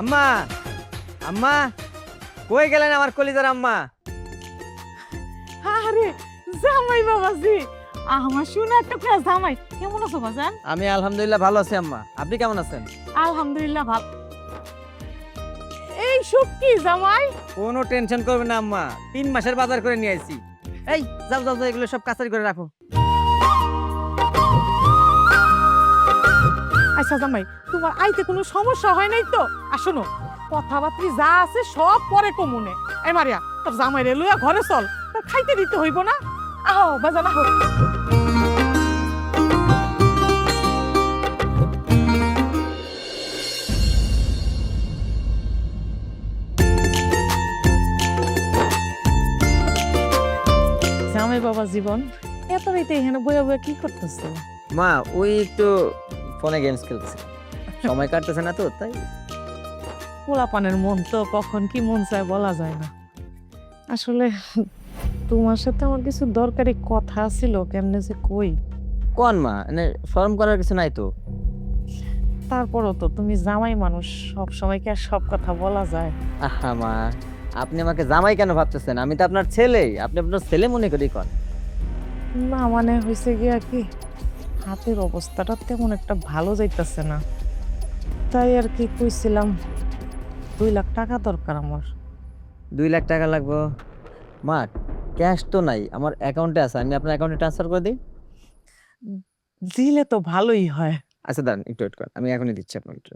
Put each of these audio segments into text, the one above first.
আম্মা, আম্মা, কই গেলেন আমার কলিজার আম্মা? আরে জামাই বাবাজি, আমার শোনা টুকরা জামাই, কেমন আছো বাজান? আমি আলহামদুলিল্লাহ ভালো আছি আম্মা। আপনি কেমন আছেন? আলহামদুলিল্লাহ ভালো। এই সব কি জামাই? কোনো টেনশন করবেন না আম্মা, 3 মাসের বাজার করে নিয়ে আইছি। এই যাও যাও যাও, এগুলো সব কাছারি করে রাখো। আচ্ছা জামাই, তোমার আইতে কোনো সমস্যা হয় নাই তো? আর শোনো, কথাবার্তি যা আছে সব পরে কমুনে। এই মারিয়া, তোর জামাই রে লইয়া ঘরে চল, তোর খাইতে দিতে হইব না? আহো বাজান আহো। জামাই বাবা জীবন, এত রাইতে এখানে বইয়া বইয়া কি করতেছ? মা, ওই একটু ফোনে গেমস খেলতেছি, সময় কাটতেছে না তো তাই। পোলাপানের মন তো কখন কি মন চায় বলা যায় না। আসলে তোমার সাথে আমার কিছু দরকারি কথা ছিল, কেমনে যে কই। কোন মা, মানে শরম করার কিছু নাই তো। তারপরও তো তুমি জামাই মানুষ, সব সময় কি আর সব কথা বলা যায়? আহা মা, আপনি আমাকে জামাই কেন ভাবতেছেন? আমি তো আপনার ছেলেই, আপনি আপনার ছেলে মনে করি কন। না মানে হয়েছে কি আর কি, হাতের অবস্থাটা তেমন একটা ভালো যাইতেছে না, তাই আর কি কইছিলাম 2 লাখ টাকা দরকার আমার। 2 লাখ টাকা লাগবে? মা, ক্যাশ তো নাই, আমার অ্যাকাউন্টে আছে, আমি আপনার অ্যাকাউন্টে ট্রান্সফার করে দিই। দিলে তো ভালোই হয়। আচ্ছা দাঁড়ান, একটু ওয়েট করেন, আমি এখনই দিচ্ছি আপনাকে একটু।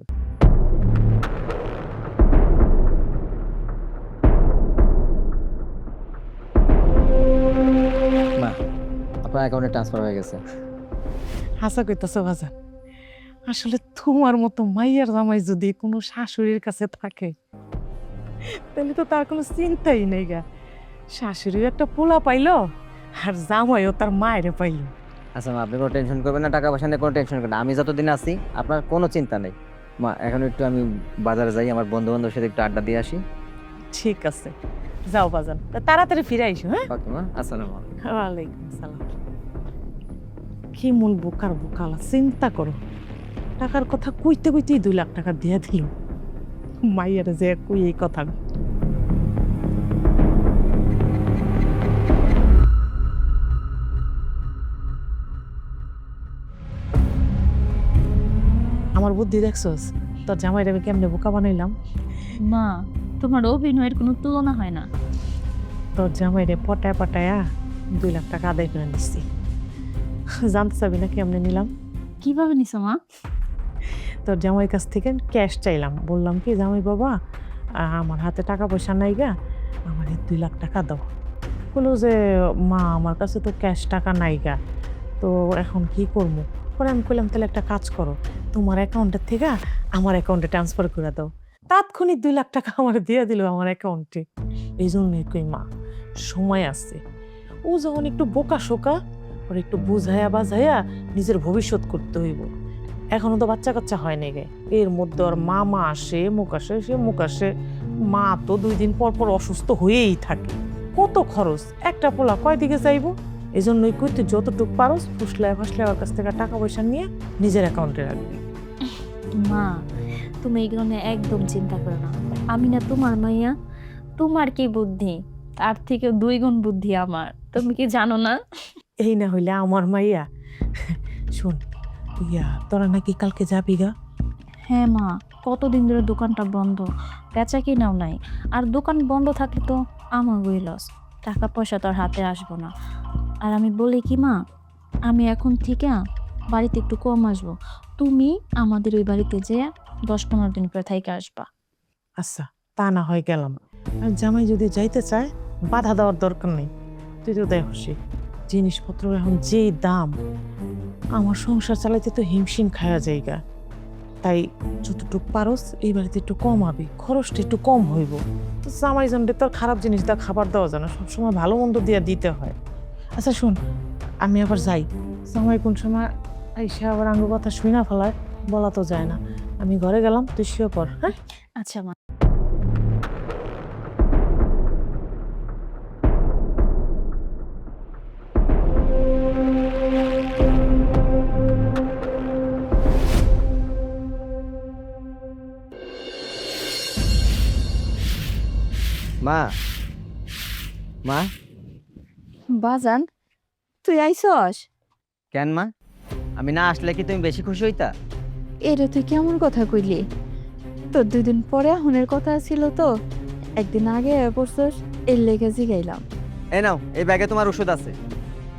মা, আপনার অ্যাকাউন্টে ট্রান্সফার হয়ে গেছে। হাসা কইতাছো বাজান, আসলে তোমার মতো মাইয়ার জামাই যদি কোনো শাশুড়ির কাছে থাকে তাহলে তো তার কোনো চিন্তাই নেই গা। শাশুড়িও একটা পোলা পাইলো আর জামাইও তার মায়েরে পাইলো। আচ্ছা মা, আপনি কোনো টেনশন করবেন না, টাকা পয়সা নিয়ে কোনো টেনশন করবেন না, আমি যতদিন আছি আপনার কোনো চিন্তা নেই। মা, এখন একটু আমি বাজারে যাই, আমার বন্ধু বান্ধবের সাথে একটু আড্ডা দিয়ে আসি। ঠিক আছে, যাও বাজান, তা তাড়াতাড়ি ফিরে আইসো। হ্যাঁ, ওকে মা, আসসালামু আলাইকুম। ওয়ালাইকুম আসসালাম। কি মূল বোকার বোকালা, চিন্তা করো, টাকার কথা কইতে কইতেই 2 লাখ টাকা দিয়ে দিল। মাইয়ার যে কই এই কথা। আমার বুদ্ধি দেখছস, তোর জামাইরে আমি কেমনে বোকা বানাইলাম। মা, তোমার অভিনয়ের কোনো তুলনা হয় না। তোর জামাইরে পটায় পটায়া 2 লাখ টাকা আদায় করে নিচ্ছি। জানতে চাবি না কেমনে নিলাম? কিভাবে নিছো মা? তোর জামাইয়ের কাছ থেকে ক্যাশ চাইলাম, বললাম কি জামাই বাবা আমার হাতে টাকা পয়সা নাই গা, আমার 2 লাখ টাকা দাও। বললো যে মা আমার কাছে তো ক্যাশ টাকা নাই গা, তো এখন কি করবো? পরে আমি কইলাম তাহলে একটা কাজ করো, তোমার অ্যাকাউন্টের থেকে আমার অ্যাকাউন্টে ট্রান্সফার করে দাও। তাৎক্ষণিক 2 লাখ টাকা আমার দিয়ে দিল আমার অ্যাকাউন্টে। এই জন্যই কই মা, সময় আছে। ও যখন একটু বোকা শোকা, ওর একটু বুঝাইয়া বাঝাইয়া নিজের ভবিষ্যৎ করতে হইব। এখনো তো বাচ্চা কাচ্চা হয় নাই গে, এর মধ্যে ওর মামা আসে মুখ আসে, সে মুখ আসে, মা তো 2 দিন পর পর অসুস্থ হয়েই থাকে। কত খরচ, একটা পোলা কয় দিকে যাইব? এই জন্যই কই তুই যতটুক পারস ফুসলায় ফাসলায় ওর কাছ থেকে টাকা পয়সা নিয়ে নিজের অ্যাকাউন্টে রাখবি। মা, তুমি এগুলো নিয়ে একদম চিন্তা করো না। আমি না তোমার মাইয়া, তোমার কি বুদ্ধি তার থেকে 2 গুণ বুদ্ধি আমার, তুমি কি জানো না? এই না হইলে আমার মাইয়া। শোন, তোরা নাকি কালকে যাবি গা? হ্যাঁ মা, কতদিন ধরে দোকানটা বন্ধ, বেচা কিনাও নাই। আর দোকান বন্ধ থাকলে তো আমারই লস, টাকা পয়সা তো আর হাতে আসবো না। আর আমি বলি কি মা, আমি এখন থেকে বাড়িতে একটু কম আসবো, তুমি আমাদের ওই বাড়িতে যেয়ে 10-15 দিন পরে থাইকে আসবা। আচ্ছা, তা না হয় গেলাম। আর জামাই যদি যাইতে চায় বাধা দেওয়ার দরকার নেই, তুই তো দেখ খুশি। জিনিসপত্র এখন যেই দাম, আমার সংসার চালাইতে তো হিমশিম খাওয়া জায়গা। তাই যতটুকু পারস এই বাড়িতে একটু কম আবি, খরচটা একটু কম হইব। তো জামাই জনরে তো আর খারাপ জিনিস দেওয়া খাবার দেওয়া যায় না, সবসময় ভালো মন্দ দিয়ে দিতে হয়। আচ্ছা শোন, আমি আবার যাই, জামাই কোন সময় আইসা আবার আঙ্গ কথা শুই না ফেলায় বলা তো যায় না। আমি ঘরে গেলাম, তুই শুয়ে পড়। হ্যাঁ, আচ্ছা মা। মা, মা, বাজান তুই আইসস? কেন মা? আমি না আসলে কি তুমি বেশি খুশি হইতা? এটা তুই কেমন কথা কইলি? তোর 2 দিন পরে আহনের কথা ছিল তো, একদিন আগে পড়ছস, এর লেগে জিগাইলাম। এই নাও, এই ব্যাগে তোমার ওষুধ আছে।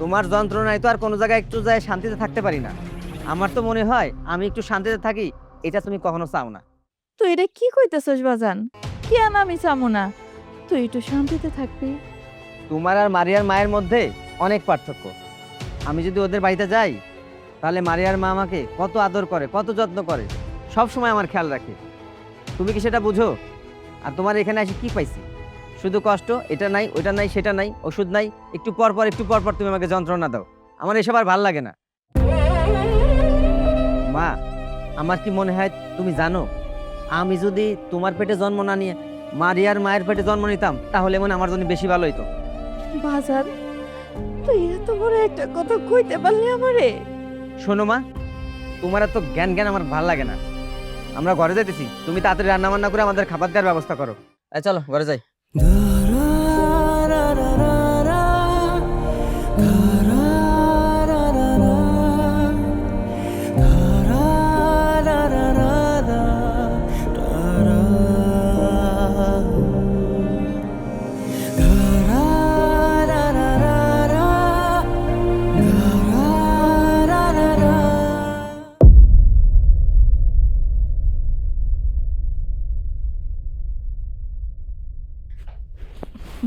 তোমার যন্ত্রণায় তো আর কোনো জায়গায় একটু যায় শান্তিতে থাকতে পারি না। আমার তো মনে হয় আমি একটু শান্তিতে থাকি, এটা তুমি কখনো চাও না। তুই এটা কি কইতেছস বাজান? কেন আমি চামু না? তুই একটু শান্তিতে থাকবি। তোমার আর মারিয়ার মায়ের মধ্যে অনেক পার্থক্য। আমি যদি ওদের বাড়িতে যাই, তাহলে মারিয়ার মা আমাকে কত আদর করে, কত যত্ন করে, সব সময় আমার খেয়াল রাখে। তুমি কি সেটা বুঝো? আর তোমার এখানে এসে কি পাইছি? শুধু কষ্ট, এটা নাই, ওইটা নাই, সেটা নাই, ওষুধ নাই, একটু পর পর তুমি আমাকে যন্ত্রণা দাও। আমার এসব আর ভাল লাগে না। মা, আমার কি মনে হয় তুমি জানো, আমি যদি তোমার পেটে জন্ম না নিয়ে মারিয়ার মায়ের পেটে জন্ম নিতাম, তাহলে মনে হয় আমার জন্য বেশি ভালো হইতো। বাজান তুই এত বড় একটা কথা কইতে পারলি আমারে? শোনো মা, তোমার এত জ্ঞান জ্ঞান আমার ভাল লাগে না। আমরা ঘরে যাইতেছি, তুমি তাড়াতাড়ি রান্না বান্না করে আমাদের খাবার দেওয়ার ব্যবস্থা করো। চলো ঘরে যাই।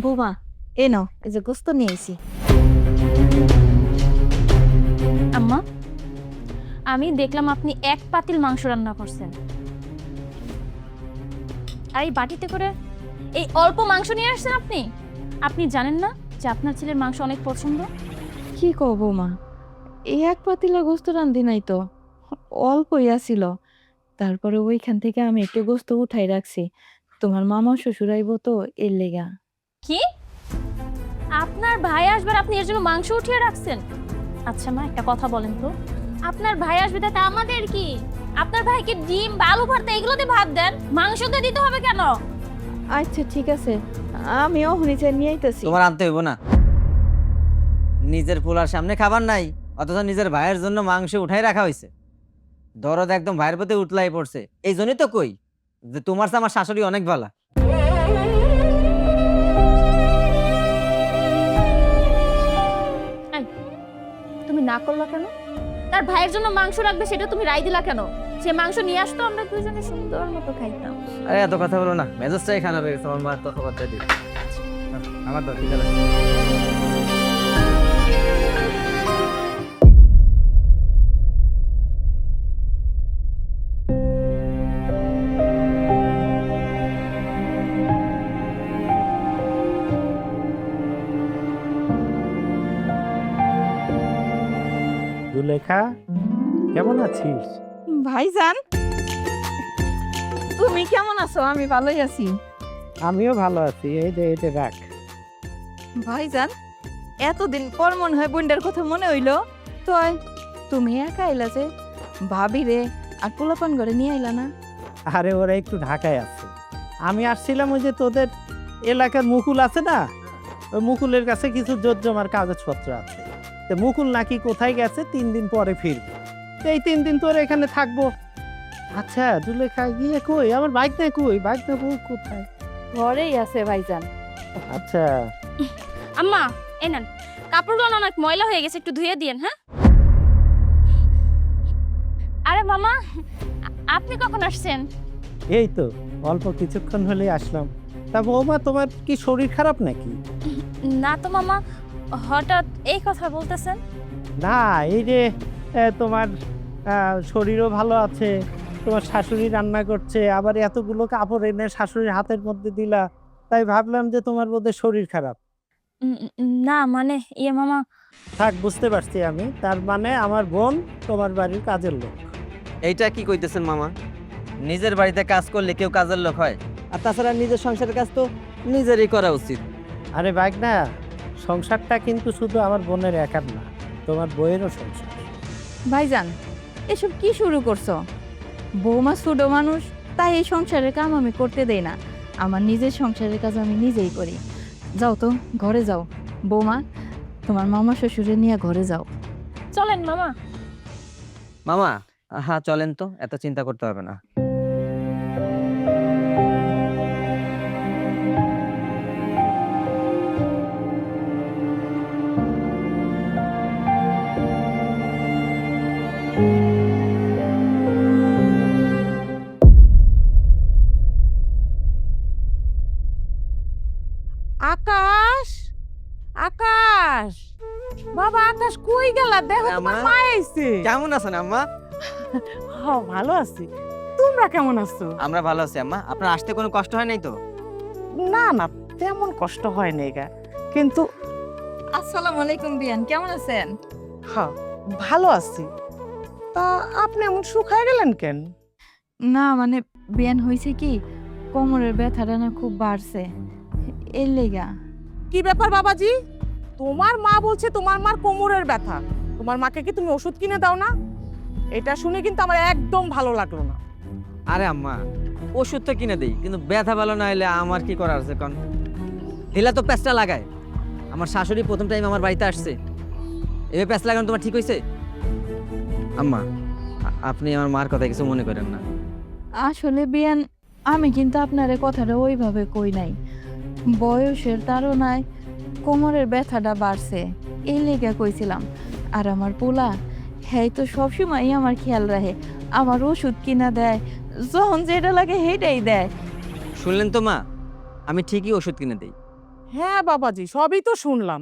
বৌমা এ নাও, এই যে গোস্ত নিয়ে আইছি। আম্মা, আমি দেখলাম আপনি 1 পাতিল মাংস রান্না করছেন, আর এই বাটিতে করে এই অল্প মাংস নিয়ে আসছেন আপনি। আপনি জানেন না যে আপনার ছেলের মাংস অনেক পছন্দ? কি কও বৌমা, এই এক পাতিলা গোস্ত রান্ধি নাই তো, অল্পই আছিল। তারপরে ওইখান থেকে আমি একটু গোস্ত উঠাই রাখছি, তোমার মামা শ্বশুর আইব তো, এর লেগা। কি? আপনার ভাই আসবার আপনি এর জন্য মাংস উঠিয়ে রাখছেন? আচ্ছা মা, একটা কথা বলেন তো, আপনার ভাই আসবে তাতে আমাদের কি? আপনার ভাইকে ডিম বা আলু ভর্তা এগুলো দিয়ে ভাত দেন, মাংস দিয়ে দিতে হবে কেন? আচ্ছা ঠিক আছে, আমি অহনি নিয়ে আইতাছি। তোমার আনতে হইব না। নিজের পোলার সামনে খাবার নাই, অথচ নিজের ভাইয়ের জন্য মাংস উঠাই রাখা হয়েছে। দরদ একদম ভাইয়ের প্রতি উতলাই পড়ছে। এই জন্যই তো কই যে তোমার চেয়ে আমার শাশুড়ি অনেক ভালো। তুমি না করলা কেন? তার ভাইয়ের জন্য মাংস রাখবে সেটা তুমি রাই দিলা কেন? সে মাংস নিয়ে আসতো, আমরা দুজনে সুন্দর মতো খাইতাম। আরে এত কথা বলো না, মেজাজটাই খারাপ হয়ে গেছে। আমার মা তো খবরটা দিই আমার তো ঠিক আছে। জুলেখা, কেমন আছিস? ভাইজান তুমি কেমন আছো? আমি ভালোই আছি। আমিও ভালো আছি। এই যে এটা রাখ। ভাইজান এতদিন পর মনে হয় বোনটার কথা মনে হইলো। তো তুমি একা আইলা যে, ভাবি রে আর পোলাপান ঘরে নিয়ে আইলা না? আরে ওরা একটু ঢাকায় আছে। আমি আসছিলাম ওই যে তোদের এলাকার মুকুল আছে না, ওই মুকুলের কাছে কিছু জোর জমার কাগজপত্র আছে। তো মুকুল নাকি কোথায় গেছে, 3 দিন পরে ফিরবে। তো এই 3 দিন তোর এখানে থাকবো। আচ্ছা জুলেখা, গিয়ে কই আমার বাইক না, কই বাইক না, বউ কোথায়? ঘরেই আছে ভাইজান। আচ্ছা আম্মা, এই নেন, কাপড়গুলো অনেক ময়লা হয়ে গেছে, একটু ধুয়ে দিয়েন। হ্যাঁ। আরে মামা, আপনি কখন আসছেন? এই তো অল্প কিছুক্ষণ হলেই আসলাম। তা বৌমা, তোমার কি শরীর খারাপ নাকি? না তো মামা, হঠাৎ এই কথা বলতেছেন? না, এই যে তোমার শরীরও ভালো আছে, তোমার শাশুড়ি রান্না করছে, আবার এতগুলো কাপড় এনে শাশুড়ির হাতের মধ্যে দিলা, তাই ভাবলাম যে তোমার বোধহয় শরীর খারাপ। না মানে ইয়ে মামা। থাক, বুঝতে পারছি আমি। তার মানে আমার বোন তোমার বাড়ির কাজের লোক। এইটা কি কইতেছেন মামা? নিজের বাড়িতে কাজ করলে কেউ কাজের লোক হয়? আর তাছাড়া নিজের সংসারের কাজ তো নিজেরই করা উচিত। আরে বাইক না, সংসারটা কিন্তু শুধু আমার বোনের একার না, তোমার বইয়েরও সংসার। ভাইজান এসব কি শুরু করছো? বৌমা ছোট মানুষ, তাই এই সংসারের কাম আমি করতে দেই না। আমার নিজের সংসারের কাজ আমি নিজেই করি। যাও তো ঘরে যাও। বৌমা, তোমার মামা শ্বশুরে নিয়ে ঘরে যাও। চলেন মামা। মামা, হ্যাঁ চলেন তো, এত চিন্তা করতে হবে না। আকাশ, আকাশ, বাবা আকাশ কই গেলা? দেখো তোমার আম্মা। মা আইছে। কেমন আছেন আম্মা? হ্যাঁ ভালো আছি, তোমরা কেমন আছো? আমরা ভালো আছি আম্মা। আপনার আসতে কোনো কষ্ট হয় নাই তো? না না, তেমন কষ্ট হয় নাই গা, কিন্তু আসসালামু আলাইকুম বিয়ান, কেমন আছেন? হ্যাঁ ভালো আছি। তা আপনি এমন শুকায় গেলেন কেন? না মানে বিয়ান হয়েছে কি, কোমরের ব্যথাটা না খুব বাড়ছে, এর লেগা। কি ব্যাপার বাবাজি? তোমার মা বলছে তোমার মার কোমরের ব্যথা, তোমার মাকে কি তুমি ওষুধ কিনে দাও না? এটা শুনে কিন্তু আমার একদম ভালো লাগলো না। আরে আম্মা, ওষুধ তো কিনে দেই, কিন্তু ব্যথা ভালো না হলে আমার কি করার আছে? কারণ ঢিলা তো প্যাঁচটা লাগায়। আমার শাশুড়ি প্রথম টাইম আমার বাড়িতে আসছে, এভাবে প্যাঁচ লাগানো তোমার ঠিক হয়েছে? আম্মা, আপনি আমার মার কথা কিছু মনে করেন না। আসলে বিয়ান, আমি কিন্তু আপনার কথাটা ওইভাবে কই নাই। বয়সের তাড়নায় কোমরের ব্যথাটা বাড়ছে, এই লেগে কইছিলাম। আর আমার পোলা, হ্যাঁ তো সবসময় আমার খেয়াল রাখে, আমার ওষুধ কিনা দেয়, যখন যেটা লাগে সেটাই দেয়। শুনলেন তো মা, আমি ঠিকই ওষুধ কিনে দেই। হ্যাঁ বাবাজি, সবই তো শুনলাম,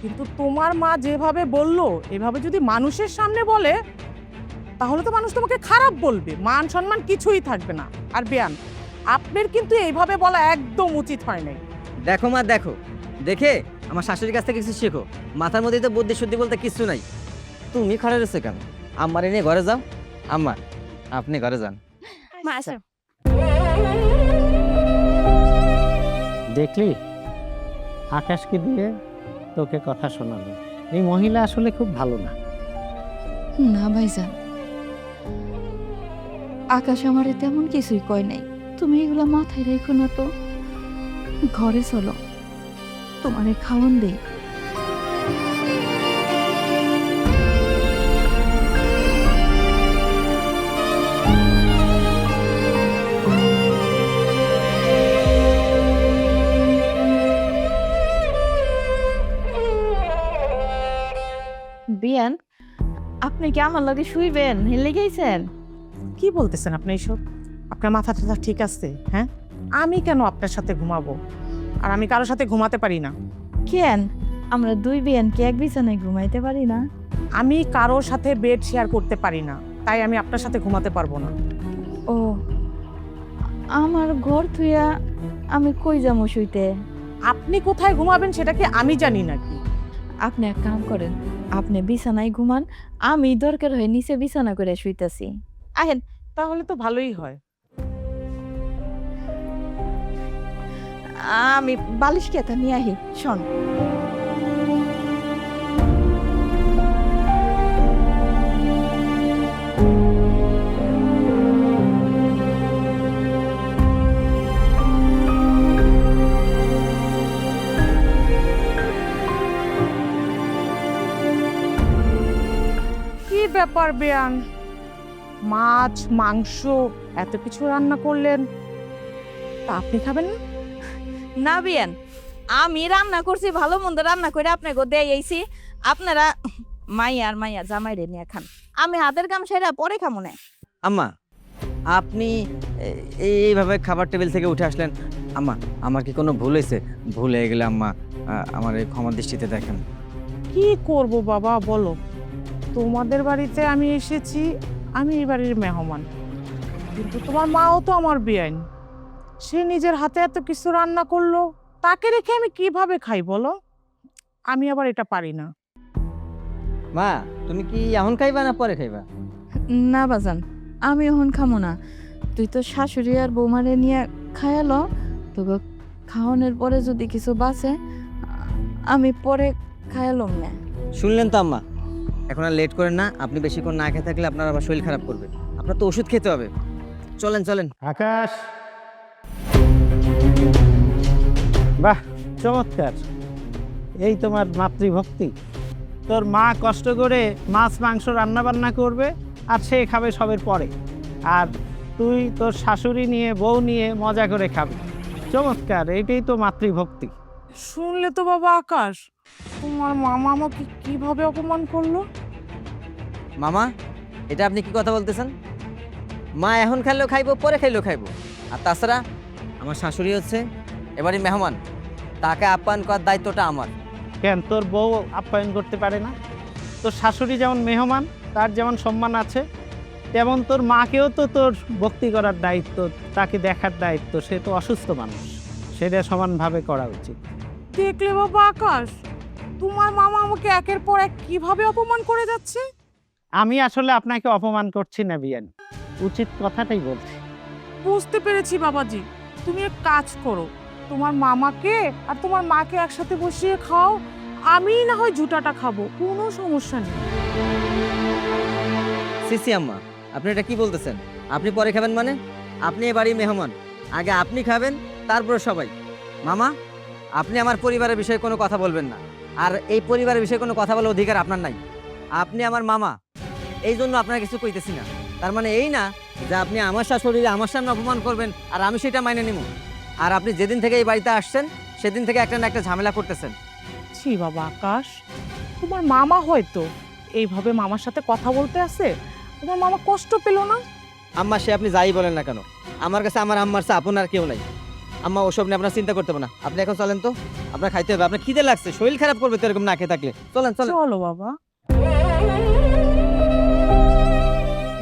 কিন্তু তোমার মা যেভাবে বললো এভাবে যদি মানুষের সামনে বলে তাহলে তো মানুষ তোমাকে খারাপ বলবে, মান সম্মান কিছুই থাকবে না। আর বেয়ান, আপনার কিন্তু এইভাবে বলা একদম উচিত হয় নাই। দেখো মা, দেখো, দেখে আমার শাশুড়ির কাছ থেকে কিছু শেখো। মাথার মধ্যে তো বুদ্ধি শুদ্ধি বলতে কিছু নাই। তুমি খড়ে রয়েছে কেন? আম্মার নিয়ে ঘরে যাও। আম্মা, আপনি ঘরে যান। মা আসো। দেখলি, আকাশকে দিয়ে তোকে কথা শোনালো। এই মহিলা আসলে খুব ভালো না। না ভাইজান, আকাশ আমারে তেমন কিছুই কয় নাই। তুমি এগুলা মাথায় রেখো না তো। ঘরে চলো, তোমারে খাওয়ান দেই। বিয়ান, আপনি কি আমার লগে শুইবেন? হেলে গেছেন? কি বলতেছেন আপনি এইসব? আপনার মাথা টাথা ঠিক আছে? হ্যাঁ, আমি কেন আপনার সাথে ঘুমাবো? আর আমি কারোর সাথে ঘুমাতে পারি না। কেন? আমরা দুই বিয়ান কি এক বিছানায় ঘুমাইতে পারি না? আমি কারোর সাথে বেড শেয়ার করতে পারি না, তাই আমি আপনার সাথে ঘুমাতে পারবো না। ও, আমার ঘর থুইয়া আমি কই যাবো শুইতে? আপনি কোথায় ঘুমাবেন সেটা কি আমি জানি নাকি? আপনি এক কাম করেন, আপনি বিছানায় ঘুমান, আমি দরকার হয় নিচে বিছানা করে শুইতাছি। আহেন। তাহলে তো ভালোই হয়। আমি বালিশ কেতা নিয়ে আহি, শোন। কি ব্যাপার বেয়ান, মাছ মাংস এত কিছু রান্না করলেন, তা আপনি খাবেন না? না বিয়ান, আমি রান্না করছি, ভালো মন্দ রান্না করে আপনাকে দেয় আইছি। আপনারা মাইয়া আর মাইয়া জামাইরে নিয়ে খান, আমি হাতের কাম সেরা পরে খামো না। আম্মা, আপনি এইভাবে খাবার টেবিল থেকে উঠে আসলেন। আম্মা, আমার কি কোনো ভুল হয়েছে? ভুল হয়ে গেলে আম্মা আমার এই ক্ষমা দৃষ্টিতে দেখেন। কি করব বাবা বলো, তোমাদের বাড়িতে আমি এসেছি, আমি এই বাড়ির মেহমান, কিন্তু তোমার মাও তো আমার বেআইন। সে নিজের হাতে এত কিছু রান্না করলো, তাকে রেখে আমি কিভাবে খাই বলো? আমি আবার এটা পারি না। মা, তুমি কি এখন খাইবা না পরে খাইবা? না বাজান, আমি এখন খামো না। তুই তো শাশুড়ি আর বৌমারে নিয়ে খায়ালো, তোকে খাওয়ানোর পরে যদি কিছু বাঁচে আমি পরে খায়ালাম না। শুনলেন তো আম্মা, এখন আর লেট করেন না। আপনি বেশিক্ষণ না খেয়ে থাকলে আপনার আবার শরীর খারাপ করবে। আপনার তো ওষুধ খেতে হবে। চলেন চলেন। আকাশ, বাহ, চমৎকার। এই তোমার মাতৃভক্তি। তোর মা কষ্ট করে মাছ মাংস রান্না বান্না করবে আর সে খাবে সবের পরে, আর তুই তোর শাশুড়ি নিয়ে বউ নিয়ে মজা করে খাবি। চমৎকার, এইটাই তো মাতৃভক্তি। শুনলে তো বাবা আকাশ, তোমার মামা আমাকে কিভাবে অপমান করলো। মামা, এটা আপনি কি কথা বলতেছেন? মা এখন খাইলেও খাইবো, পরে খাইলেও খাইবো। আর তাছাড়া আমার শাশুড়ি হচ্ছে এবারে মেহমান, তাকে আপ্যায়ন করার দায়িত্বটা আমার। কেন তোর বউ আপ্যায়ন করতে পারে না? তোর শাশুড়ি যেমন মেহমান, তার যেমন সম্মান আছে, তেমন তোর মাকেও তো তোর ভক্তি করার দায়িত্ব, তাকে দেখার দায়িত্ব। সে তো অসুস্থ মানুষ, সেটা সমানভাবে করা উচিত। দেখলে বাবা আকাশ, তোমার মামা আমাকে একের পর এক কিভাবে অপমান করে যাচ্ছে। আমি আসলে আপনাকে অপমান করছি না বিয়ান, উচিত কথাটাই বলছি। বুঝতে পেরেছি বাবাজি, তুমি এক কাজ করো, তোমার মামাকে আর তোমার মাকে একসাথে বসিয়ে খাও, আমি না হয় জুটাটা খাবো, কোনো সমস্যা নেই। সিসি আম্মা, আপনি এটা কি বলতেছেন? আপনি পরে খাবেন মানে? আপনি এবারই মেহমান, আগে আপনি খাবেন, তারপরে সবাই। মামা, আপনি আমার পরিবারের বিষয়ে কোনো কথা বলবেন না, আর এই পরিবারের বিষয়ে কোনো কথা বলার অধিকার আপনার নাই। আপনি আমার মামা, এই জন্য আপনার কিছু কইতেছি না। তার মানে এই না যে আপনি আমার শাশুড়িকে আমার সামনে অপমান করবেন আর আমি সেটা মাইনে নিব। আর আপনি যেদিন থেকে এই বাড়িতে আসছেন সেদিন থেকে একটা না একটা ঝামেলা করতেছেন। ছি বাবা আকাশ, তোমার মামা হয়তো এইভাবে মামার সাথে কথা বলতে আছে, তোমার মামা কষ্ট পেল না? আম্মা, সে আপনি যাই বলেন না কেন, আমার কাছে আমার আম্মার চেয়ে আপন আর কেউ নাই। আম্মা, ওসব নিয়ে আপনার চিন্তা করতে হবে না। আপনি এখন চলেন তো, আপনার খাইতে হবে, আপনার খিদে লাগছে, শরীর খারাপ করবে তো এরকম না খেয়ে থাকলে। চলেন চলেন। চলো বাবা।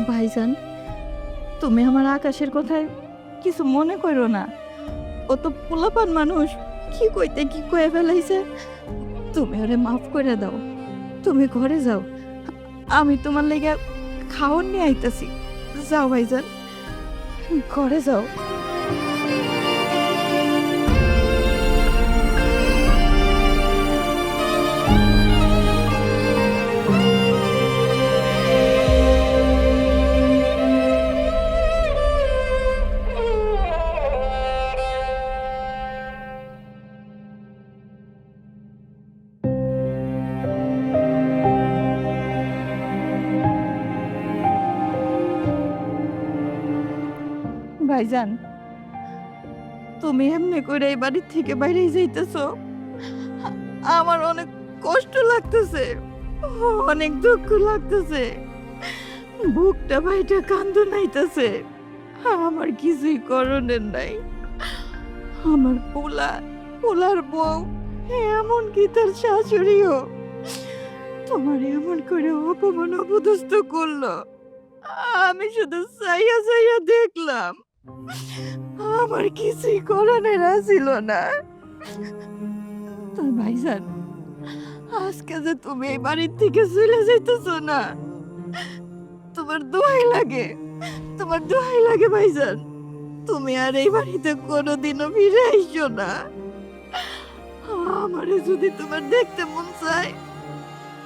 ভাইজান, তুমি আমার আকাশের কথায় কিছু মনে করো না। ও তো পোলাপান মানুষ, কি কইতে কি কয়ে ফেলাইছে। তুমি ওরে মাফ করে দাও, তুমি ঘরে যাও, আমি তোমার লেগে খাওয়ার নিয়ে আইতাছি। যাও ভাইজান, ঘরে যাও। ভাইজান, তুমি এমনি করে এই বাড়ির থেকে বাইরে যাইতেছো, আমার অনেক কষ্ট লাগতেছে, অনেক দুঃখ লাগতেছে, বুকটা ভাইটা কান্দ নাইতেছে। আমার কিছুই করণের নাই। আমার পোলার বউ, এমন কি তার শাশুড়িও তোমার এমন করে অপমান অপদস্থ করলো। আমি শুধু চাইয়া চাইয়া দেখলাম, আমার কিছুই করণের ছিল না। তোর ভাইজান, আজকে যে তুমি এই বাড়ির থেকে চলে যাইতেছো না, তোমার দোহাই লাগে, তোমার দোহাই লাগে ভাইজান, তুমি আর এই বাড়িতে কোনোদিনও ফিরে আইসো না। আমারে যদি তোমার দেখতে মন চায়,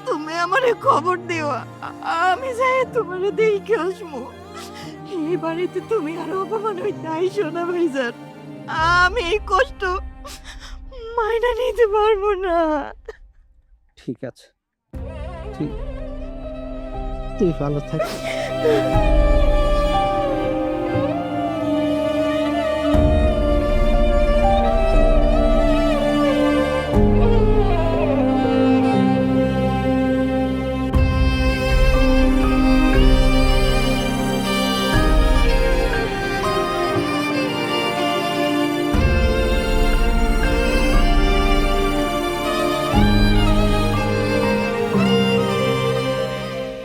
তুমি আমারে খবর দিও, আমি যাই তোমারে দেখে আসবো। এই বাড়িতে তুমি আর অপমান হইতে আইসো না ভাইজান, আমি এই কষ্ট মাইনা নিতে পারবো না। ঠিক আছে, ঠিক, তুই ভালো থাকিস।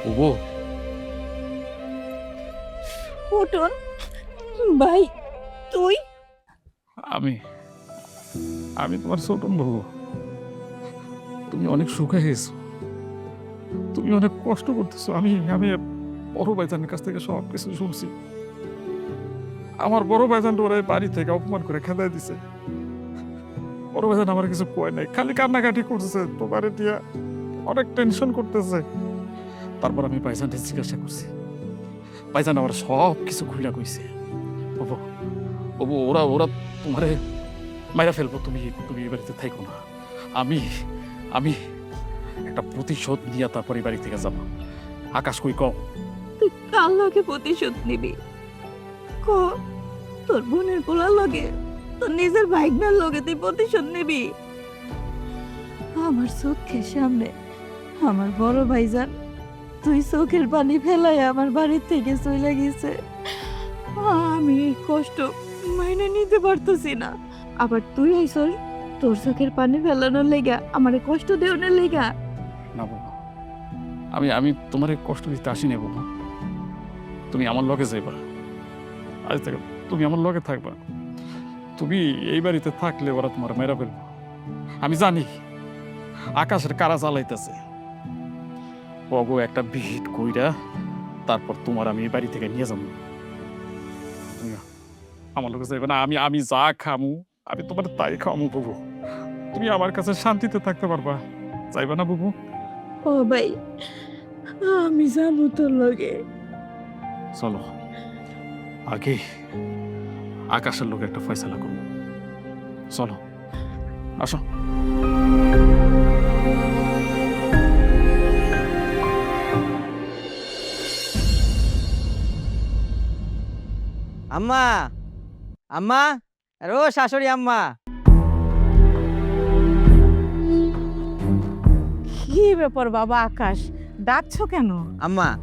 ওগো, উঠুন ভাই, তুই? আমি আমি তোমার ছোটন বাবু। তুমি অনেক সুখে গেছো, তুমি অনেক কষ্ট করতেছো। আমি আমি বড় ভাইজানের কাছ থেকে সব কিছু শুনছি। আমার বড় ভাইজান ওরা বাড়ি থেকে অপমান করে খেদাই দিছে। বড় ভাইজান আমার কিছু কয় নাই, খালি কান্নাকাটি করতেছে, তোমারে দিয়া অনেক টেনশন করতেছে। তারপর আমি ভাইজানকে জিজ্ঞাসা করছি, ভাইজান আমার সব কিছু খুলে কইছে। বাবু বাবু, ওরা ওরা তোমারে মাইরা ফেলবো, তুমি তুমি এই বাড়িতে থাইকো না। আমি আমি একটা প্রতিশোধ নিয়ে তারপর এই বাড়ি থেকে যাবো। আকাশ কই কও? তুই কার লগে প্রতিশোধ নিবি ক? তোর বোনের পোলার লগে, তোর নিজের ভাইগনার লগে তুই প্রতিশোধ নিবি? আমার চোখের সামনে আমার বড় ভাইজান তুই চোখের পানি ফেলাই আমার বাড়ির থেকে চলে গেছে। আমি এই কষ্ট মাইনে নিতে পারতেছি না। আবার তুই আইসর তোর চোখের পানি ফেলানোর লেগা আমার কষ্ট দেওয়ার লেগা। না বাবা, আমি আমি তোমার কষ্ট দিতে আসিনি বাবা। তুমি আমার লগে যাইবা, আজ থেকে তুমি আমার লগে থাকবা। তুমি এই বাড়িতে থাকলে ওরা তোমার মেরা ফেলবো। আমি জানি আকাশের কারা চালাইতেছে। ওগো একটা ভিট কইরা তারপর তোমার আমি এই বাড়ি থেকে নিয়ে যাবো। তুমি আমার লগে যাইবা না। আমি আমি যা খামু আমি তোমার তাই খামু বাবু। তুমি আমার কাছে শান্তিতে থাকতে পারবা, যাইবা না বাবু? ও ভাই, আমি যাবো তোর লগে। চলো আগে আকাশের লোক একটা ফয়সালা করবো। চলো আসো। আম্মা, আম্মা, আরে ও শাশুড়ি আম্মা। কি ব্যাপার বাবা আকাশ, ডাকছো কেন? আম্মা,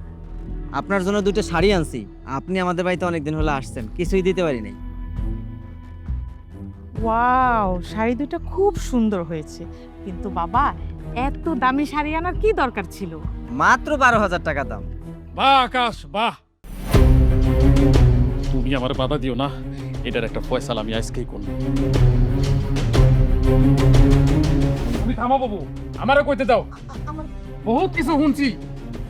আপনার জন্য দুটো শাড়ি আনছি। আপনি আমাদের বাড়িতে অনেকদিন হলো আসছেন, কিছুই দিতে পারি নাই। ওয়াও, শাড়ি দুটো খুব সুন্দর হয়েছে, কিন্তু বাবা এত দামি শাড়ি আনার কি দরকার ছিল? মাত্র 12,000 টাকা দাম। বাহ আকাশ বাহ, তুমি আমার বাধা দিও না। এটার একটা ফয়সালা আমি আজকেই করবো। তুমি থামো বাবু, আমারও কইতে দাও। বহুত কিছু শুনছি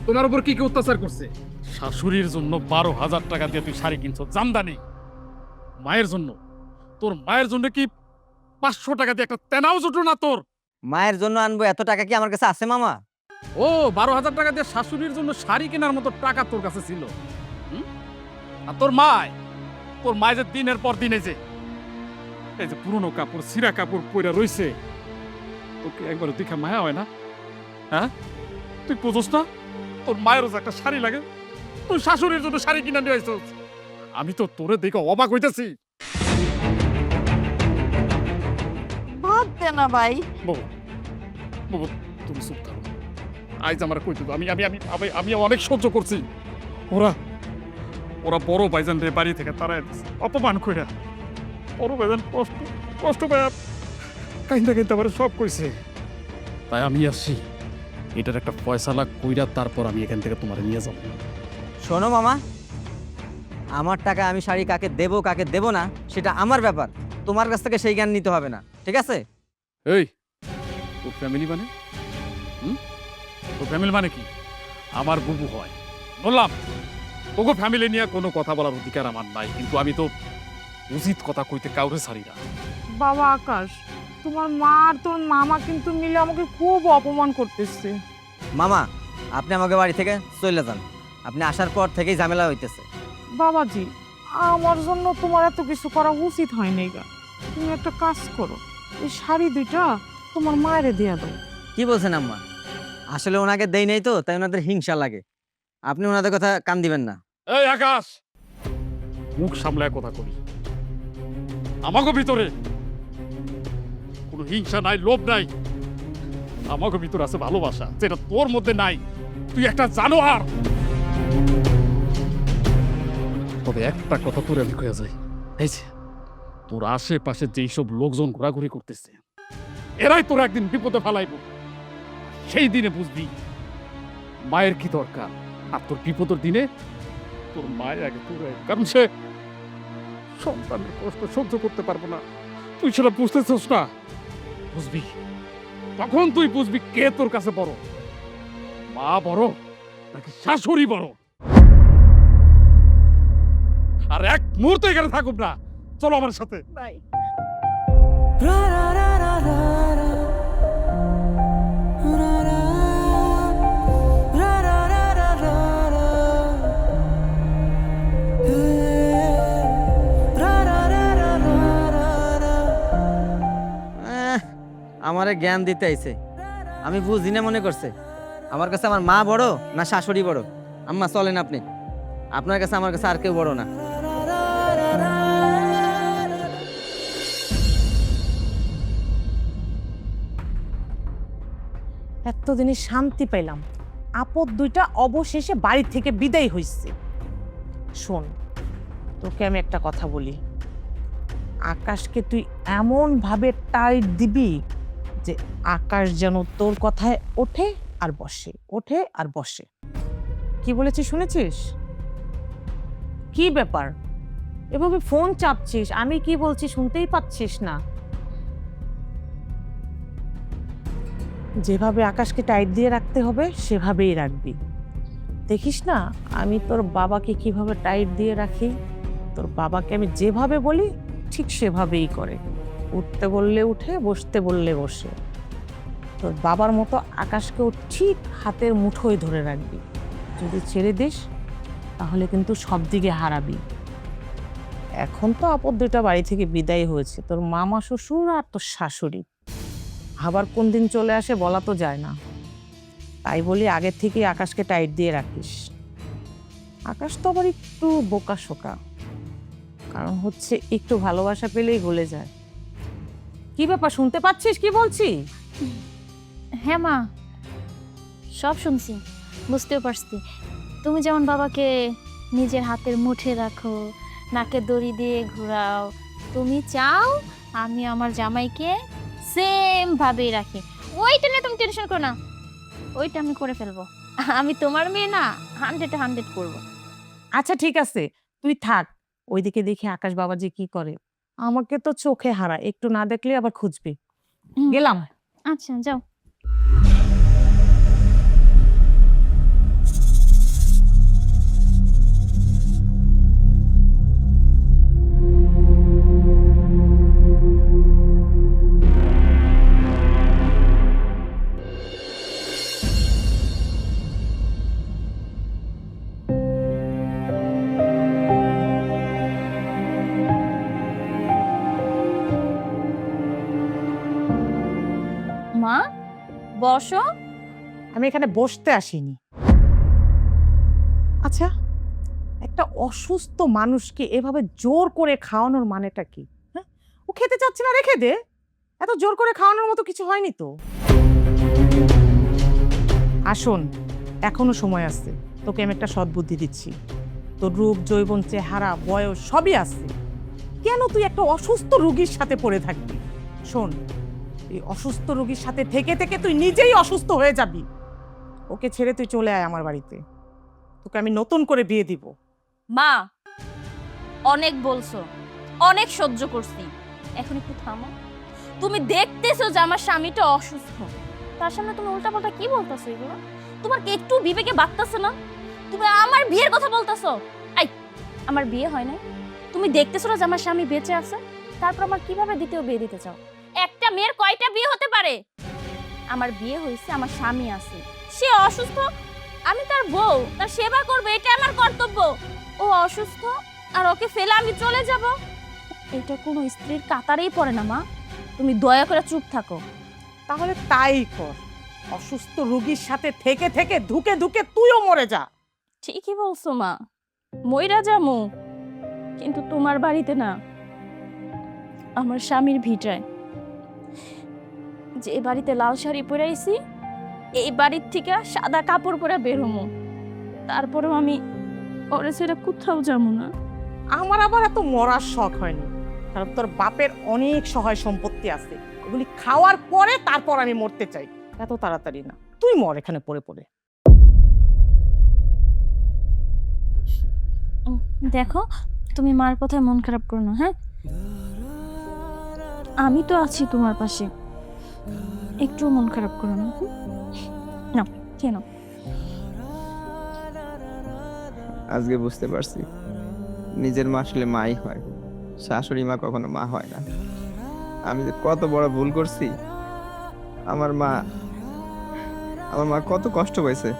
তোমার উপর কি কি অত্যাচার করছে। শাশুড়ির জন্য 12,000 টাকা দিয়ে তুই শাড়ি কিনছো জামদানি। মায়ের জন্য, তোর মায়ের জন্য কি 500 টাকা দিয়ে একটা তেনাও জুটো না তোর? মায়ের জন্য আনবো এত টাকা কি আমার কাছে আছে মামা? ও 12,000 টাকা দিয়ে শাশুড়ির জন্য শাড়ি কেনার মতো টাকা তোর কাছে ছিল? আর তোর মায় যে দিনের পর দিনে যে এই যে পুরনো কাপড়, ছিঁড়া কাপড় পরে রইছে, তোকে একবার দেখা মায়া হয় না? হ্যাঁ, তুই বুঝোস না তোর মায়েরও যে একটা শাড়ি লাগে? তুই শাশুড়ির জন্য শাড়ি কিনা নিয়ে আইছস। আমি তো তোরে দেখে অবাক হইতেছি। বাদ দে না ভাই। বাবু, বাবু তুমি চুপ থাকো। আজ আমার কইতে দাও। আমি আমি আমি আমি- আমি অনেক সহ্য করছি। ওরা ওরা বড় ভাইজান রে বাড়ি থেকে তাড়ায় দিছে অপমান কইরা। বড় ভাইজান কষ্ট কষ্ট পায় কাইন্দা কাইন্দা আমার সব কইছে। তাই আমি আসছি, এটার একটা ফয়সালা কইরা তারপর আমি এখান থেকে তোমার নিয়ে যাব। শোনো মামা, আমার টাকা আমি শাড়ি কাকে দেবো কাকে দেবো না সেটা আমার ব্যাপার। তোমার কাছ থেকে সেই জ্ঞান নিতে হবে না, ঠিক আছে? এই তোর ফ্যামিলি মানে তোর ফ্যামিলি মানে কি? আমার বুবু হয় বললাম। তোকে ফ্যামিলি নিয়ে কোনো কথা বলার অধিকার আমার নাই, কিন্তু আমি তো উচিত কথা কইতে কাউরে ছাড়ি না। বাবা আকাশ, তোমার মা আর তোর মামা কিন্তু মিলে আমাকে খুব অপমান করতেছে। মামা, আপনি আমাকে বাড়ি থেকে চলে যান। আপনি আসার পর থেকেই ঝামেলা হইতেছে। বাবাজি, আমার জন্য তোমার এত কিছু করা উচিত হয়নি গা। তুমি একটা কাজ করো, এই শাড়ি দুইটা তোমার মায়েরে দিয়ে দাও। কি বলছেন আম্মা? আসলে ওনাকে দেই নাই তো, তাই ওনাদের হিংসা লাগে। আপনি ওনাদের কথা কান দিবেন না। এই আকাশ, মুখ সামলায় কথা করি। আমাকে ভিতরে কোনো হিংসা নাই, লোভ নাই। আমাকে ভিতরে আছে ভালোবাসা, যেটা তোর মধ্যে নাই। তুই একটা জানোয়ার। তবে একটা কথা তোর আমি কয়ে যাই, এই যে তোর আশেপাশে যেই সব লোকজন ঘোরাঘুরি করতেছে, এরাই তোর একদিন বিপদে ফেলাইব। সেই দিনে বুঝবি মায়ের কি দরকার। আর তোর বিপদের দিনে তোর মায়ের আগে তোর আগে, কারণ সে সন্তানের কষ্ট সহ্য করতে পারবো না। তুই সেটা বুঝতেছিস না, বুঝবি তখন তুই বুঝবি কে তোর কাছে বড়, মা বড় নাকি শাশুড়ি বড়। আর এক মুহূর্তে এখানে থাকুক না, চলো আমার সাথে। বাই। আমারে জ্ঞান দিতে আইছে। আমি বুঝি না মনে করছে আমার কাছে আমার মা বড় না শাশুড়ি বড়। আম্মা চলেন আপনি, আপনার কাছে আমার কাছে আর কেউ বড় না। এতদিনে শান্তি পেলাম, আপদ দুইটা অবশেষে বাড়ি থেকে বিদায় হইছে। শোন, তোকে আমি একটা কথা বলি, আকাশকে তুই এমন ভাবে টাইট দিবি যে আকাশ যেন তোর কথায় ওঠে আর বসে, ওঠে আর বসে। কি বলেছিস শুনেছিস? কি ব্যাপার এভাবে ফোন চাপছিস? আমি কি বলছি শুনতেই পাচ্ছিস না? যেভাবে আকাশকে টাইট দিয়ে রাখতে হবে সেভাবেই রাখবি। দেখিস না আমি তোর বাবাকে কিভাবে টাইট দিয়ে রাখি? তোর বাবাকে আমি যেভাবে বলি ঠিক সেভাবেই করে, উঠতে বললে উঠে, বসতে বললে বসে। তোর বাবার মতো আকাশকেও ঠিক হাতের মুঠোয় ধরে রাখবি। যদি ছেড়ে দিস তাহলে কিন্তু সব দিকে হারাবি। এখন তো আপদ দুইটা বাড়ি থেকে বিদায় হয়েছে, তোর মামা শ্বশুর আর তোর শাশুড়ি। আবার কোন দিন চলে আসে বলা তো যায় না। তাই বলি আগের থেকেই আকাশকে টাইট দিয়ে রাখিস। আকাশ তো আবার একটু বোকা শোকা, কারণ হচ্ছে একটু ভালোবাসা পেলেই গলে যায়। কি ব্যাপার শুনতে পাচ্ছিস কি বলছি? হ্যাঁ মা, সব শুনছি, বুঝতেও পারছি। তুমি যেমন বাবাকে নিজের হাতের মুঠে রাখো, নাকে দড়ি দিয়ে ঘোরাও, তুমি চাও আমি আমার জামাইকে সেম ভাবেই রাখি। ওইটা নিয়ে তুমি টেনশন করো না, ওইটা আমি করে ফেলবো। আমি তোমার মেয়ে না, 100 করবো। আচ্ছা ঠিক আছে, তুই থাক, ওইদিকে দেখি আকাশ বাবা যে কি করে। আমাকে তো চোখে হারা, একটু না দেখলে আবার খুঁজবি। গেলাম। আচ্ছা যাও। মা বসো। আমি এখানে বসতে আসিনি। আচ্ছা, একটা অসুস্থ মানুষকে এভাবে জোর করে খাওয়ানোর মানেটা কি? হ্যাঁ, ও খেতে চাচ্ছে না, রেখে দে। এত জোর করে খাওয়ানোর মতো কিছু হয়নি তো। আসুন, এখনো সময় আছে, তোকে আমি একটা সদ্বুদ্ধি দিচ্ছি। তোর রূপ, যৌবন, চেহারা, বয়স সবই আছে, কেন তুই একটা অসুস্থ রোগীর সাথে পড়ে থাকবি? শোন, এই অসুস্থ রোগীর সাথে থেকে থেকে তুই নিজেই অসুস্থ হয়ে যাবি। ওকে ছেড়ে তুই চলে আয় আমার বাড়িতে, তোকে আমি নতুন করে বিয়ে দিব। মা অনেক বলছো, অনেক সহ্য করছি, এখন একটু থামো। তুমি দেখতেছো যে আমার স্বামীটা অসুস্থ, তার সামনে তুমি উল্টাপাল্টা কি বলতেছো এগুলো? তোমার কি একটু বিবেকে বাঁধতেছে না? তুমি আমার বিয়ের কথা বলতেছো। এই, আমার বিয়ে হয় নাই, তুমি দেখতেছো না যে আমার স্বামী বেঁচে আছে, তারপর আমার কিভাবে দ্বিতীয় বিয়ে দিতে চাও? একটা মেয়ের কয়টা বিয়ে হতে পারে? আমার বিয়ে হয়েছে, আমার স্বামী আছে, সে অসুস্থ, আমি তার বউ, তার সেবা করবে, এটা আমার কর্তব্য। ও অসুস্থ আর ওকে ফেলে আমি চলে যাব, এটা কোনো স্ত্রীর কাতারেই পড়ে না। মা তুমি দয়া করে চুপ থাকো। তাহলে তাই কর, অসুস্থ রোগীর সাথে থেকে থেকে ধুকে ধুকে তুইও মরে যা। ঠিকই বলছো মা, মইরা যামু, কিন্তু তোমার বাড়িতে না, আমার স্বামীর ভিটায়। যে বাড়িতে লাল শাড়ি পরে আইছি, এই বাড়ির থেকে সাদা কাপড় পরে বের হমু, তারপরেও আমি ওরে ছেড়ে কোথাও যাবো না। আমার আবার এত মরার শখ হয়নি, কারণ তোর বাপের অনেক সহায় সম্পত্তি আছে, এগুলি খাওয়ার পরে তারপর আমি মরতে চাই, এত তাড়াতাড়ি না। তুই মর এখানে পড়ে পড়ে। দেখো, তুমি মার কথায় মন খারাপ করো না, হ্যাঁ? আমি তো আছি তোমার পাশে, একটু মন খারাপ করো না। না কেন? আজকে বুঝতে পারছি নিজের মা আসলে মাই হয়, শাশুড়ি মা কখনো মা হয় না। আমি যে কত বড় ভুল করছি। আমার মা কত কষ্ট পেয়েছে।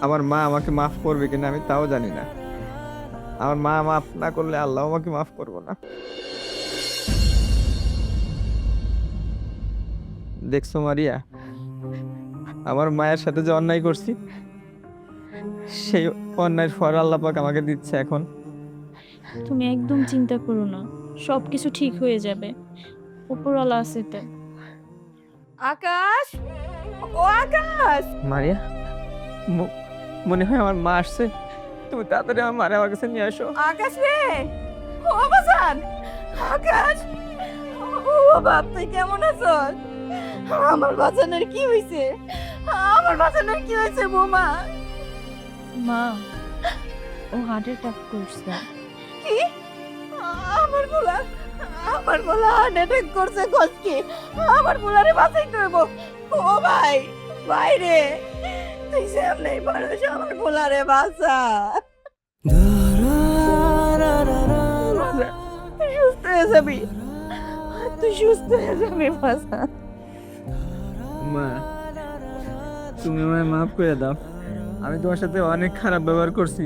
আমার মা আমাকে মাফ করবে কিনা আমি তাও জানি না। আমার মা মাফ না করলে আল্লাহ আমাকে মাফ করবো না। দেখছো মারিয়া, আমার মায়ের সাথে যে অন্যায় করছি সেই অন্যায়ের ফল আল্লাহ পাক আমাকে দিচ্ছে এখন। তুমি একদম চিন্তা করো না, সব কিছু ঠিক হয়ে যাবে, উপরওয়ালা আছে তো। আকাশ, ও আকাশ, মারিয়া, মনে হয় আমার মা আসছে, তুমি তাড়াতাড়ি আমার মারে আমার কাছে নিয়ে আসো। আকাশ রে, ও বাজান, আকাশ, ও বাপ, তুই কেমন আছো? আমার বাজানের কি হয়েছে? আমার বাজানের কি হয়েছে বৌমা? মা, ও হার্ট অ্যাটাক করছে। কি? আমার বলা হার্ট অ্যাটাক করছে কসকি? আমার বলারে বাঁচাইতে হইব। ও ভাই, ভাই রে, তুই সামনে পারস, আমার বলারে বাঁচা। তুই সুস্থ হয়ে যাবি, তুই সুস্থ হয়ে যাবি বাঁচা। মা, তুমি আমায় মাফ করে দাও, আমি তোমার সাথে অনেক খারাপ ব্যবহার করছি,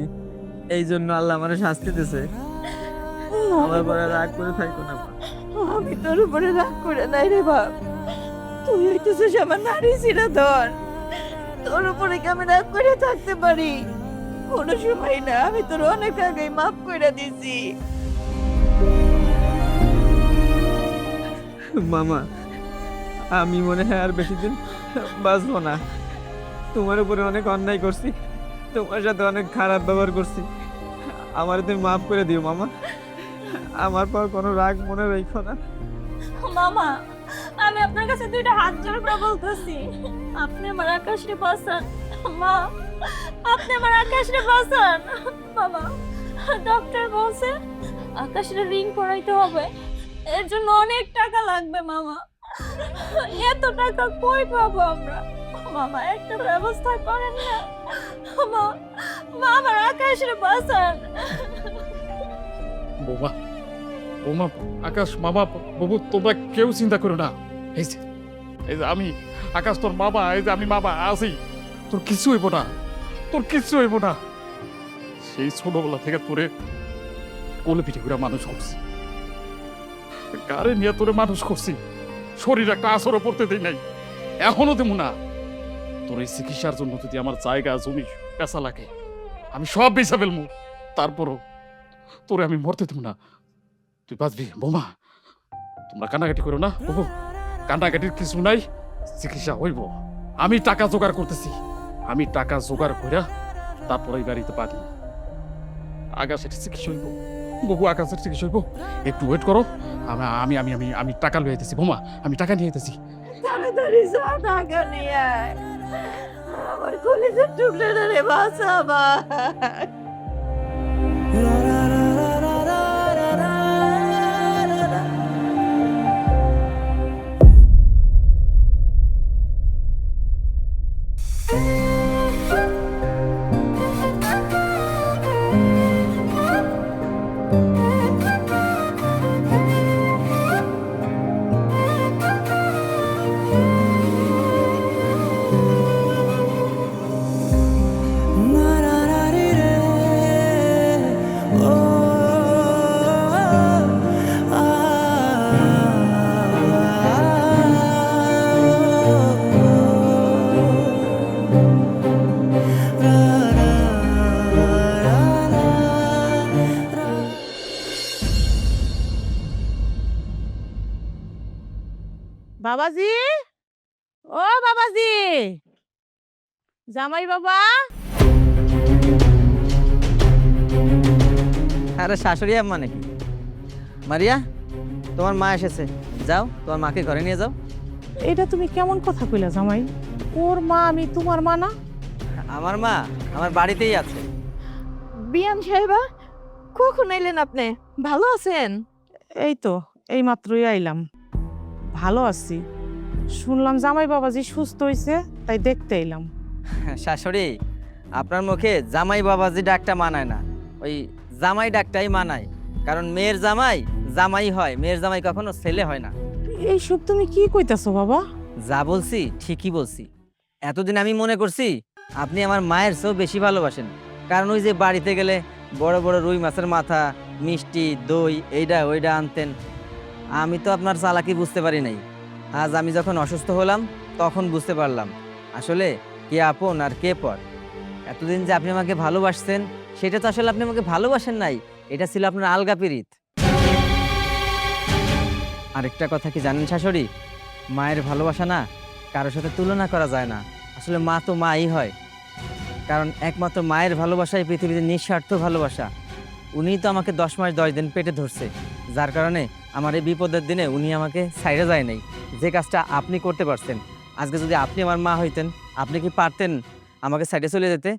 এই জন্য আল্লাহ আমার শাস্তি দিয়েছে। আমার পরে রাগ করে থাকো না মা। আমি তোর উপরে রাগ করে নাই রে বাপ, তুই হইতেছিস আমার নারী ধর, তোর উপরে কি আমি রাগ করে থাকতে পারি? কোনো সময় না, আমি তোর অনেক আগেই মাফ করে দিছি। মামা, আমি মনে হয় আর বেশি দিন বাঁচবো না, তোমার উপরে অনেক অন্যায় করছি, তোমার সাথে অনেক খারাপ ব্যবহার করছি, আমার তুমি মাফ করে দিও মামা, আমার পর কোনো রাগ মনে রেখো না। মামা, আমি আপনার কাছে দুইটা হাত জোড় করে বলতেছি, আপনি আমার আকাশরে বাঁচান। মা, আপনি আমার আকাশরে বাঁচান। বাবা, ডক্টর বলছে আকাশরে রিং পরাইতে হবে, এর জন্য অনেক টাকা লাগবে। মামা, এত টাকা কই পাবো আমরা? মামা, একটা ব্যবস্থা করেন না। মা, আমার আকাশরে বাঁচান। বৌমা, বৌমা, আকাশ, মামা, বাবু, তোমরা কেউ চিন্তা করো না। এই যে আমি আকাশ, তোর মামা, এই যে আমি মামা আছি, তোর কিছু হইব না, তোর কিছু হইব না। সেই ছোটবেলা থেকে তোরে কোলে পিঠে করে মানুষ করছি, গাড়ি নিয়ে তোরে মানুষ করছি, শরীর একটা আসরও পড়তে দেই নাই, এখনো দেবো না। তোর এই চিকিৎসার জন্য যদি আমার জায়গা জমি পেশা লাগে, আমি সব বেচা ফেলবো, তারপরও তোরে আমি মরতে দেবো না, তুই বাঁচবি। বৌমা, তোমরা কান্নাকাটি করো না, বাবু, কান্নাকাটির কিছু নাই, চিকিৎসা হইব। আমি টাকা জোগাড় করতেছি, আমি টাকা জোগাড় কইরা তারপরে এই বাড়িতে পারি, আকাশের চিকিৎসা হইব, বাবু, আকাশের চিকিৎসা হইব। একটু ওয়েট করো, আমি আমি আমি আমি টাকা লয়ে আইতেছি। বৌমা, আমি টাকা নিয়ে আইতেছি। তাড়াতাড়ি যা, টাকা নিয়ে আয়, আমার কলিজার টুকরাটা রে বাঁচা ভাই। বাবাজি, ও বাবাজি, জামাই বাবা। আরে শাশুড়ি আম্মা নাকি? মারিয়া, তোমার মা এসেছে, যাও তোমার মাকে ঘরে নিয়ে যাও। এটা তুমি কেমন কথা কইলা জামাই? ওর মা আমি তোমার মা না? আমার মা আমার বাড়িতেই আছে। বিয়ান সাহেবা, কখন এলেন আপনি? ভালো আছেন? এই তো এই মাত্রই আইলাম, ভালো আছি। শুনলাম জামাই বাবাজি সুস্থ হয়েছে, তাই দেখতে এলাম। শাশুড়ি, আপনার মুখে জামাই বাবাজি ডাকটা মানায় না, ওই জামাই ডাকটাই মানায়, কারণ মেয়ের জামাই জামাই হয়, মেয়ের জামাই কখনো ছেলে হয় না। এইসব তুমি কি কইতাছো বাবা? যা বলছি ঠিকই বলছি। এতদিন আমি মনে করছি আপনি আমার মায়ের চেয়েও বেশি ভালোবাসেন, কারণ ওই যে বাড়িতে গেলে বড় বড় রুই মাছের মাথা, মিষ্টি, দই, এইটা ওইটা আনতেন। আমি তো আপনার চালাকি বুঝতে পারি নাই, আজ আমি যখন অসুস্থ হলাম তখন বুঝতে পারলাম আসলে কে আপন আর কে পর। এতদিন যে আপনি আমাকে ভালোবাসছেন সেটা তো আসলে আপনি আমাকে ভালোবাসেন নাই, এটা ছিল আপনার আলগা পিরিত। আরেকটা কথা কি জানেন শাশুড়ি, মায়ের ভালোবাসা না কারোর সাথে তুলনা করা যায় না। আসলে মা তো মাই হয়, কারণ একমাত্র মায়ের ভালোবাসাই পৃথিবীতে নিঃস্বার্থ ভালোবাসা। উনিই তো আমাকে 10 মাস 10 দিন পেটে ধরছে, যার কারণে আমার এই বিপদের দিনে উনি আমাকে ছাইড়া যায় নাই। যে কাজটা আপনি করতে পারছেন, আজকে যদি আপনি আমার মা হইতেন, আপনি কি পারতেন আমাকে সাইডে চলে যেতে?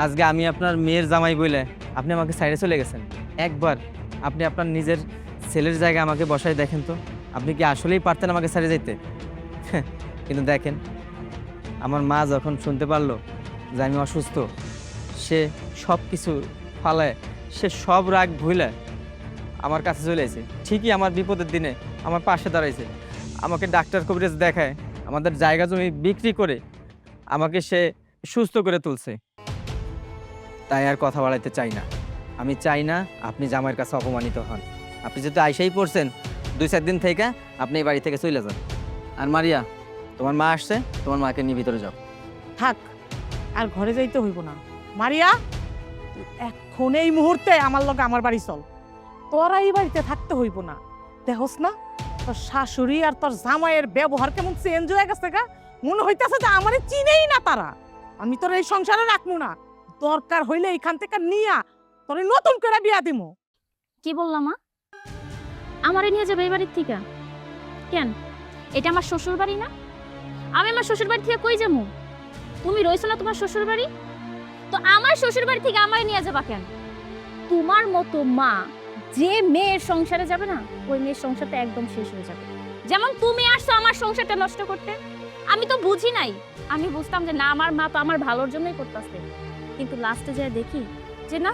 আজকে আমি আপনার মেয়ের জামাই বলে আপনি আমাকে সাইডে চলে গেছেন। একবার আপনি আপনার নিজের ছেলের জায়গায় আমাকে বসায় দেখেন তো, আপনি কি আসলেই পারতেন আমাকে সাইডে যেতে? কিন্তু দেখেন, আমার মা যখন শুনতে পারলো যে আমি অসুস্থ, সে সব কিছু ফালায়, সে সব রাগ ভুলে আমার কাছে চলে এসেছে। ঠিকই আমার বিপদের দিনে আমার পাশে দাঁড়াইছে, আমাকে ডাক্তার কবিরাজ দেখায়, আমাদের জায়গা জমি বিক্রি করে আমাকে সে সুস্থ করে তুলছে। তাই আর কথা বাড়াইতে চাই না। আমি চাই না আপনি জামাইয়ের কাছে অপমানিত হন। আপনি যেহেতু আইসাই পড়ছেন, 2-4 দিন থেকে আপনি এই বাড়ি থেকে চলে যান। আর মারিয়া, তোমার মা আসছে, তোমার মাকে নিয়ে ভিতরে যাও। থাক, আর ঘরে যাইতে হইব না। মারিয়া, তুই এখন এই মুহূর্তে আমার লগে আমার বাড়ি চল। তোরা এই বাড়িতে থাকতে হইব না। দেখোস না তোর শাশুড়ি আর তোর জামাইয়ের ব্যবহার কেমন চেঞ্জ হয়ে গেছে গা। মনে হইতেছে যে আমারে চিনেই না তারা। আমি তোর এই সংসারে রাখবো না, দরকার হইলে এইখান থেকে নিয়া তোর নতুন করে বিয়া দিমু। কি বললাম মা? আমারে নিয়ে যাবে এই বাড়ির থেকে? কেন? এটা আমার শ্বশুর বাড়ি না? আমি আমার শ্বশুর বাড়ি থেকে কই যাবো? তুমি রইছো না তোমার শ্বশুর বাড়ি, তো আমার শ্বশুর বাড়ি থেকে আমারে নিয়ে যাবা কেন? তোমার মতো মা যে মেয়ের সংসারে যাবে না, ওই মেয়ের সংসারটা একদম শেষ হয়ে যাবে। যেমন তুমি আসছো আমার সংসারটা নষ্ট করতে, আমি তো বুঝি নাই। আমি বুঝতাম যে না, আমার মা তো আমার ভালোর জন্যই করতেছে, কিন্তু লাস্টে যায় দেখি যে না,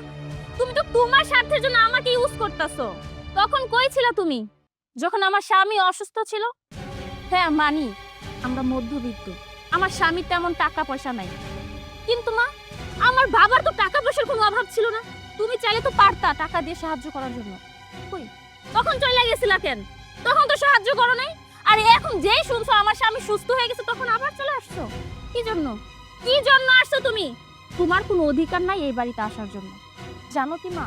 তুমি তো তোমার স্বার্থের জন্য আমাকে ইউজ করতেছো। তখন কই ছিলা তুমি যখন আমার স্বামী অসুস্থ ছিল? হ্যাঁ মানি, আমরা মধ্যবিত্ত, আমার স্বামীর তেমন টাকা পয়সা নাই, কিন্তু মা আমার বাবার তো টাকা পয়সার কোনো অভাব ছিল না। তুমি চাইলে তো পারতা টাকা দিয়ে সাহায্য করার জন্য। কই তখন চলে গেছিলা কেন? তখন তো সাহায্য করো নাই। আর এখন যেই শুনছো আমার স্বামী সুস্থ হয়ে গেছে, তখন আবার চলে আসছো। কি জন্য? কি জন্য আসছো তুমি? তোমার কোনো অধিকার নাই এই বাড়িতে আসার জন্য। জানো কি মা,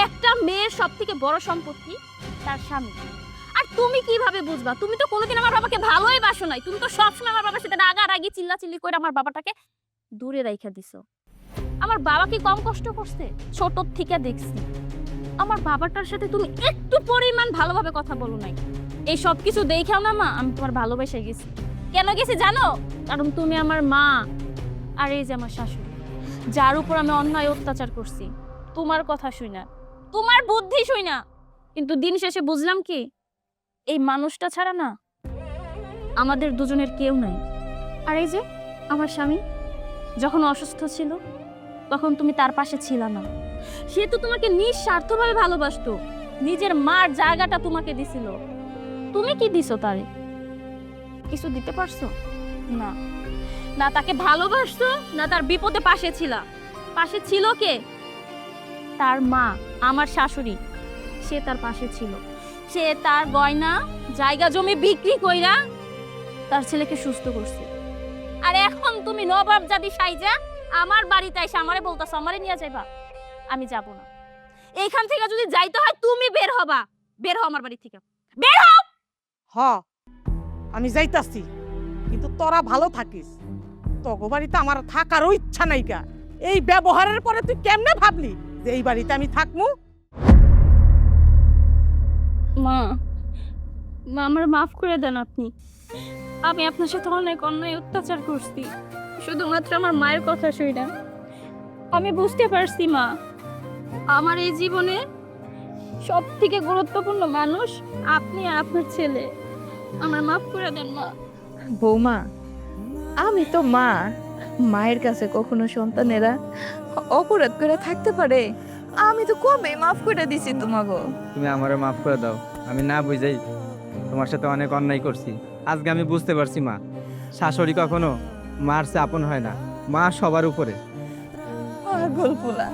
একটা মেয়ের সবথেকে বড় সম্পত্তি তার স্বামী। আর তুমি কিভাবে বুঝবা? তুমি তো কোনোদিন আমার বাবাকে ভালোই বাসো নাই। তুমি তো সবসময় আমার বাবার সাথে রাগারাগি চিল্লাচিল্লি করে আমার বাবাটাকে দূরে রাইখা দিছো। আমার বাবা কি কম কষ্ট করছে? ছোট থেকে দেখছি আমার বাবাটার সাথে তুমি একটু পরিমাণ ভালোভাবে কথা বলো নাই। এই সব কিছু দেখেও না মা, আমি তোমার ভালোবেসে গেছি। কেন গেছি জানো? কারণ তুমি আমার মা, আর এই যে আমার শাশুড়ি, যার উপর আমি অন্যায় অত্যাচার করছি তোমার কথা শুই না, তোমার বুদ্ধি শুই না। কিন্তু দিন শেষে বুঝলাম কি, এই মানুষটা ছাড়া না আমাদের দুজনের কেউ নাই। আর এই যে আমার স্বামী যখন অসুস্থ ছিল, তখন তুমি তার পাশে ছিল না। সে তো তোমাকে নিঃস্বার্থভাবে ভালোবাসতো, নিজের মার জায়গাটা তোমাকে দিছিল। তুমি কি দিছো তারে? কিছু দিতে পারছো না। না তাকে ভালোবাসতো, না তার বিপদে পাশে ছিলা। পাশে ছিল কে? তার মা, আমার শাশুড়ি। সে তার পাশে ছিল। সে তার গয়না জায়গা জমি বিক্রি কইরা তার ছেলেকে সুস্থ করছে। আর এখন তুমি নবাব জাদি সাইজা আমার বাড়িতে এসে আমারে বলতাছ আমারে নিয়ে যাইবা। আমি যাব না। এইখান থেকে যদি যাইতে হয় তুমি বের হবা। বের হও আমার বাড়ি থেকে, বের হও। হ, আমি যাইতাছি, কিন্তু তোরা ভালো থাকিস। তোগো বাড়িতে আমার থাকারও ইচ্ছা নাই গা। এই ব্যবহারের পরে তুই কেমনে ভাবলি যে এই বাড়িতে আমি থাকমু? মা, মা আমার মাফ করে দেন আপনি। আমি আপনার সাথে অনেক অন্যায় অত্যাচার করছি, শুধুমাত্র আমার মায়ের কথা শুই না। আমি বুঝতে পারছি মা, আমার এই জীবনে সব থেকে গুরুত্বপূর্ণ মানুষ আপনি আর আপনার ছেলে। আমার মাফ করে দেন মা। বৌমা, আমি তো মা, মায়ের কাছে কখনো সন্তানেরা অপরাধ করে থাকতে পারে? আমি তো কবে মাফ করে দিছি তোমাকে। তুমি আমারে মাফ করে দাও, আমি না বুঝাই তোমার সাথে অনেক অন্যায় করছি। আজকে আমি বুঝতে পারছি মা, শাশুড়ি কখনো মার চেয়ে আপন হয় না, মা সবার উপরে। পাগল পোলা।